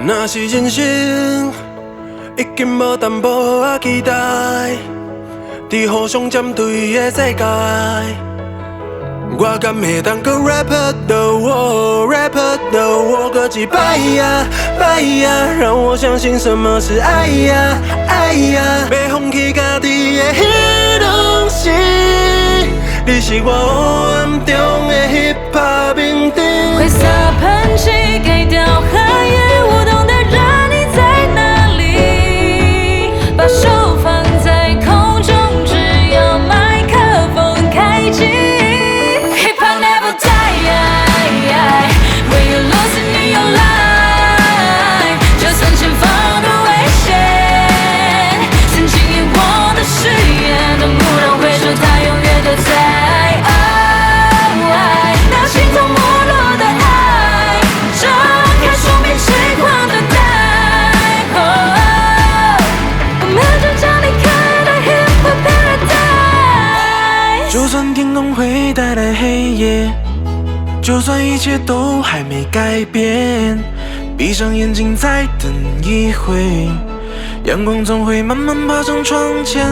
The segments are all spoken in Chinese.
若是人生已经无淡薄仔期待，伫互相针对的世界，我敢会当搁 rap the world，rap the world， 搁一摆呀摆呀，让我相信什么是爱呀爱呀，要放弃家己的迄东西，你是我黑暗中的hip hop明灯。灰色喷漆给掉黑夜，舞动的人你在哪里？把手放在空中，只要麦克风开机。Hip hop never die, when you're losing in your life， 就算前方的危险，曾经遗忘的誓言，都蓦然回首，它永远都在。那心中没落的爱，张开双臂痴狂等待。我们就将离开的 Hip Hop Paradise。就算天空会带来黑夜，就算一切都还没改变，闭上眼睛再等一会，阳光总会慢慢爬上窗前。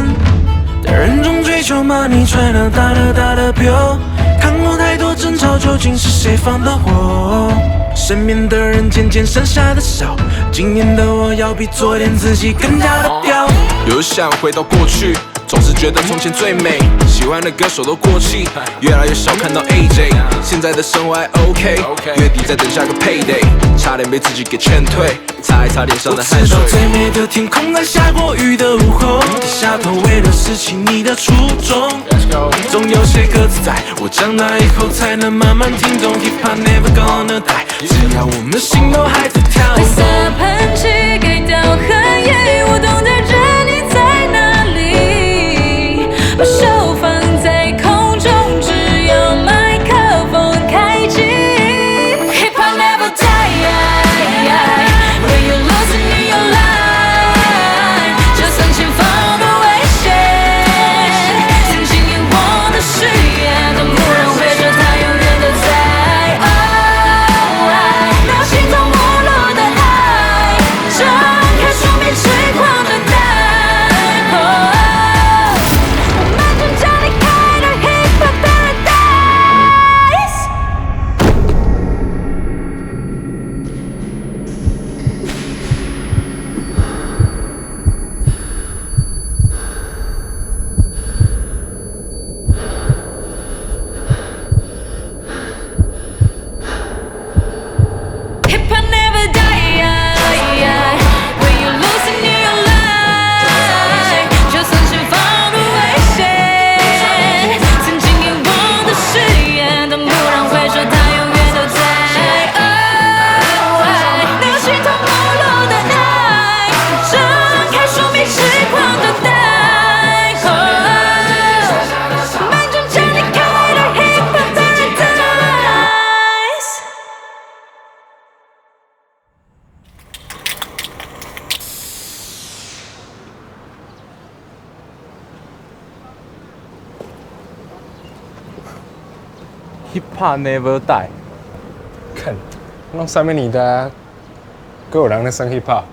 在人中追求 money， 揣了大的表，看过太多争吵，究竟是谁放的火？身边的人渐渐剩下的少，今年的我要比昨天自己更加的屌。有想回到过去，总是觉得从前最美，喜欢的歌手都过气，越来越少看到 AJ。现在的生活还 OK， 月底再等下个 payday， 差点被自己给劝退，擦一擦脸上的汗水。我知道最美的天空在下过雨的午后，低下头为了拾起你的初衷。总有些歌词在我长大以后才能慢慢听懂 ，Hip Hop never gonna die， 只要我们心都还在跳动。灰色喷漆给掉黑夜，舞动的人你在哪里？把手放在空中，只要麦克风开机。Hip Hop never die, when you're losing in your life， 就算前方的危险，曾经遗忘的誓言，都蓦然回首，它永远都在。那心中没落的爱，张开双臂痴狂等待。我们就将离开的 Hip Hop Paradise。Hip Hop never die, when you're losing in your life， 就算前方的危险，曾经遗忘的誓言，都蓦然回首，它永远都在。那心头没落的爱，张开双臂痴狂等待。我们就将离开的 Hip Hop Paradise。Hip Hop never die。看，弄上面你的啊，跟有人在生 hip hop。